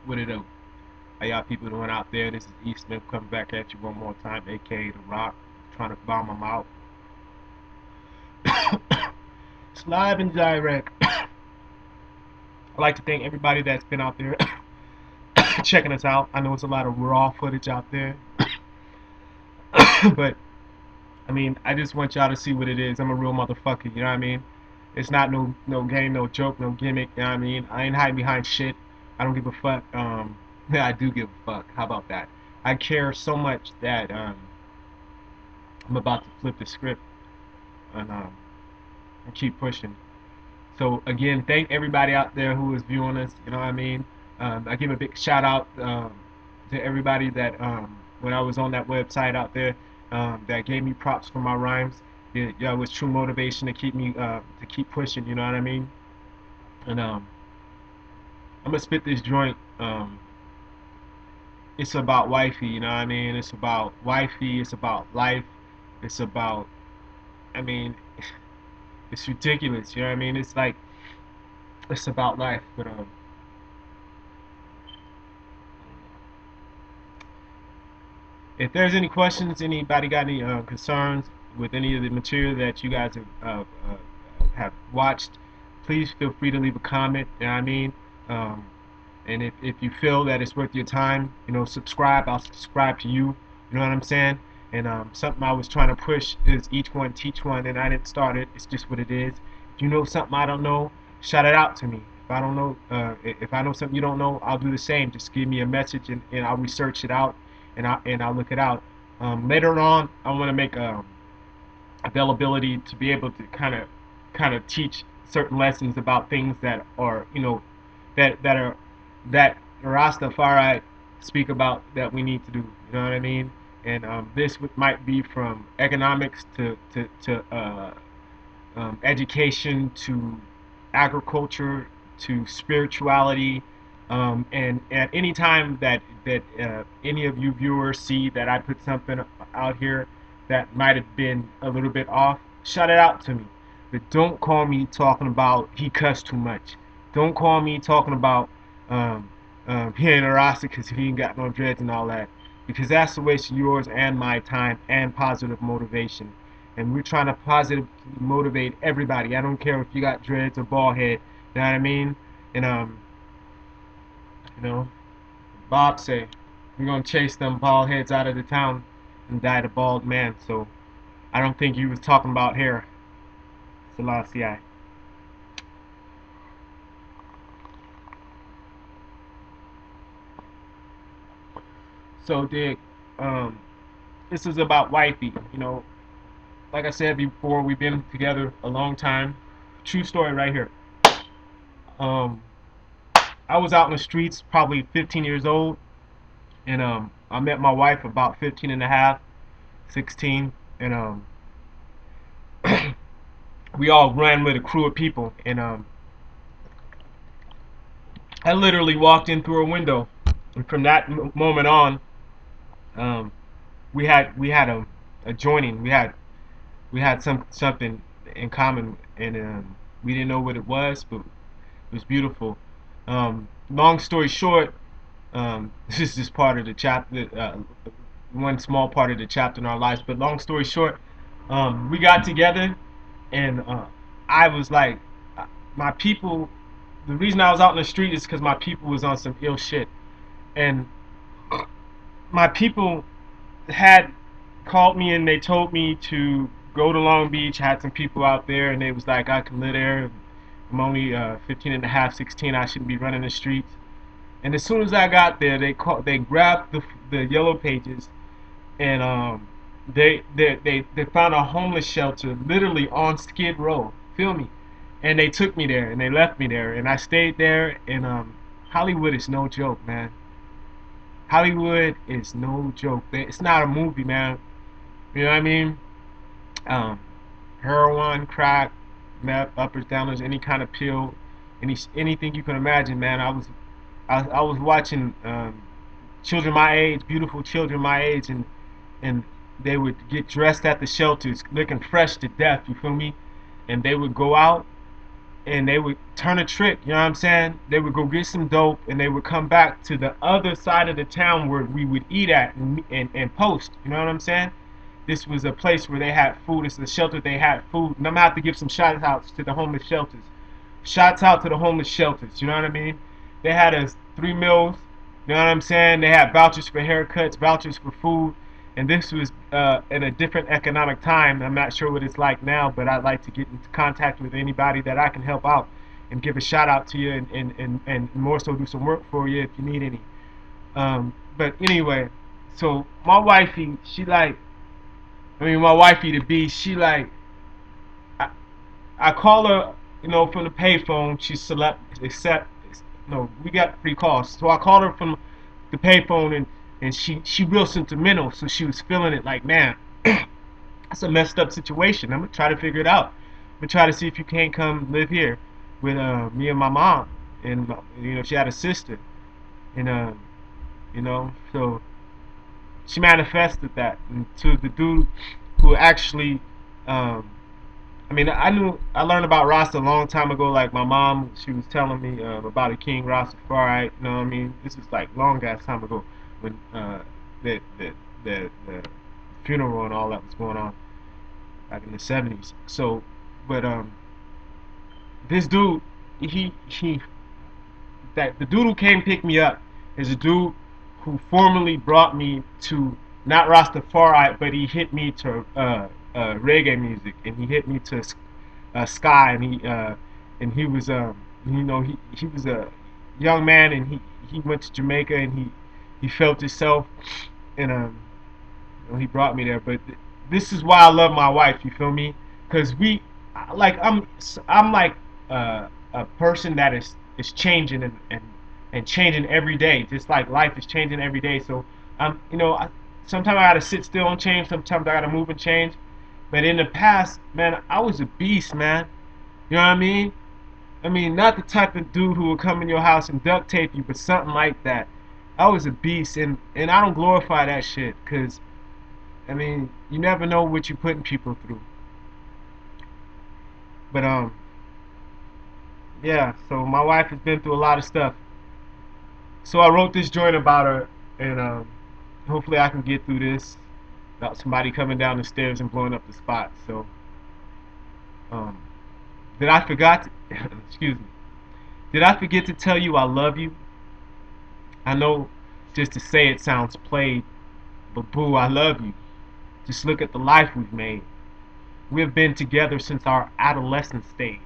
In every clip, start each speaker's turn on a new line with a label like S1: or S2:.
S1: What it up? How y'all people doing out there? This is E. Smith coming back at you one more time, aka The Rock, trying to bomb them out. It's live and direct. I'd like to thank everybody that's been out there checking us out. I know it's a lot of raw footage out there, but I mean, I just want y'all to see what it is. I'm a real motherfucker, you know what I mean? It's not no game, no joke, no gimmick, you know what I mean? I ain't hiding behind shit. I don't give a fuck. Yeah, I do give a fuck. How about that? I care so much that I'm about to flip the script and keep pushing. So again, thank everybody out there who is viewing us. You know what I mean? I give a big shout out to everybody that when I was on that website out there that gave me props for my rhymes. It was true motivation to keep me to keep pushing. You know what I mean? And I'm gonna spit this joint. It's about wifey. You know what I mean? It's about wifey. It's about life. It's about. I mean, it's ridiculous. You know what I mean? It's like it's about life, but if there's any questions, anybody got any concerns with any of the material that you guys have watched, please feel free to leave a comment. You know what I mean? Um, and if you feel that it's worth your time, you know, subscribe. I'll subscribe to you. You know what I'm saying? And something I was trying to push is each one teach one, and I didn't start it. It's just what it is. If you know something I don't know, shout it out to me. If I don't know, if I know something you don't know, I'll do the same. Just give me a message, and I'll research it out, and I'll look it out. Later on, I want to make availability to be able to kind of teach certain lessons about things that are that Rastafari speak about that we need to do. You know what I mean? And this might be from economics to education to agriculture to spirituality. And at any time that any of you viewers see that I put something out here that might have been a little bit off, shout it out to me. But don't call me talking about he cussed too much. Don't call me talking about um, he ain't a Rasta because he ain't got no dreads and all that. Because that's a waste of yours and my time and positive motivation. And we're trying to positively motivate everybody. I don't care if you got dreads or bald head. You know what I mean? And you know, Bob say we're gonna chase them bald heads out of the town and die the bald man. So I don't think you was talking about hair, Selassie. So Dick, um, this is about wifey. You know, like I said before, we've been together a long time. True story right here. Um, I was out in the streets, probably 15 years old, and I met my wife about 15 and a half, 16, and we all ran with a crew of people, and I literally walked in through a window, and from that moment on, um, we had a joining, we had something in common, and we didn't know what it was, but it was beautiful. Long story short, this is just part of the chapter, one small part of the chapter in our lives. But long story short, we got together, and I was like, my people. The reason I was out in the street is because my people was on some ill shit, and my people had called me and they told me to go to Long Beach. Had some people out there, and they was like, I can live there. I'm only 15 and a half, 16. I shouldn't be running the streets. And as soon as I got there, they grabbed the yellow pages, and they found a homeless shelter literally on Skid Row. Feel me? And they took me there and they left me there, and I stayed there. And Hollywood is no joke, man. Hollywood is no joke. It's not a movie, man. You know what I mean? Um, Heroin, crack, meth, uppers, downers, any kind of pill, anything you can imagine, man. I was watching children my age, beautiful children my age, and they would get dressed at the shelters, looking fresh to death. You feel me? And they would go out, and they would turn a trick, you know what I'm saying? They would go get some dope and they would come back to the other side of the town where we would eat at and post, you know what I'm saying? This was a place where they had food. It's a shelter, they had food. And I'm gonna have to give some shout outs to the homeless shelters. Shouts out to the homeless shelters, you know what I mean? They had us 3 meals, you know what I'm saying? They had vouchers for haircuts, vouchers for food, and this was in a different economic time. I'm not sure what it's like now, but I'd like to get into contact with anybody that I can help out and give a shout out to you and more so do some work for you if you need any. But anyway, so my wifey, my wifey to be, I, I call her, from the payphone. She accept. No, we got 3 calls. So I called her from the payphone, and she real sentimental. So she was feeling it like, man, that's a messed up situation. I'm gonna try to figure it out. I'm gonna try to see if you can't come live here with me and my mom. And she had a sister, and so she manifested that and to the dude who actually I learned about Rasta a long time ago. Like my mom, she was telling me about a King Rastafari. You know what I mean? This is like long ass time ago when the funeral and all that was going on back in the '70s. So, but this dude, he that the dude who came pick me up is a dude who formerly brought me to not Rastafari, but he hit me to reggae music, and he hit me to ska, and he was he was a young man, and he went to Jamaica, and he felt himself, and he brought me there. But this is why I love my wife. You feel me? Because I'm like a person that is changing and changing every day. Just like life is changing every day. So sometimes I gotta sit still and change. Sometimes I gotta move and change. But in the past, man, I was a beast, man. You know what I mean? I mean, not the type of dude who would come in your house and duct tape you, but something like that. I was a beast, and I don't glorify that shit, cause I mean, you never know what you're putting people through. But yeah. So my wife has been through a lot of stuff. So I wrote this joint about her, and hopefully I can get through this without somebody coming down the stairs and blowing up the spot. So um, did I forgot? Excuse me. Did I forget to tell you I love you? I know just to say it sounds played, but boo, I love you. Just look at the life we've made. We have been together since our adolescent stage.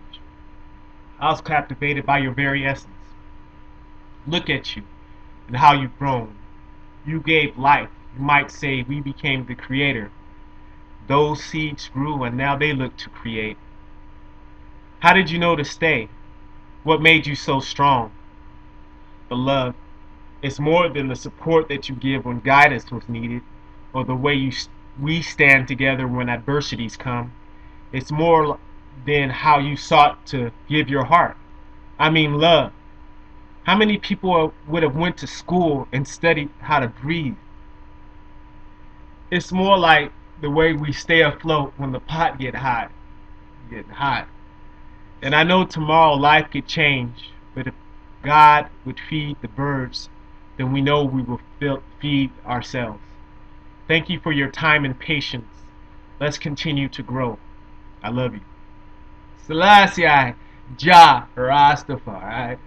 S1: I was captivated by your very essence. Look at you and how you've grown. You gave life. You might say we became the creator. Those seeds grew and now they look to create. How did you know to stay? What made you so strong? The love. It's more than the support that you give when guidance was needed, or the way we stand together when adversities come. It's more than how you sought to give your heart. I mean love. How many people would have went to school and studied how to breathe? It's more like the way we stay afloat when the pot getting hot. And I know tomorrow life could change, but if God would feed the birds, then we know we will feed ourselves. Thank you for your time and patience. Let's continue to grow. I love you. Selassie, Jah Rastafari.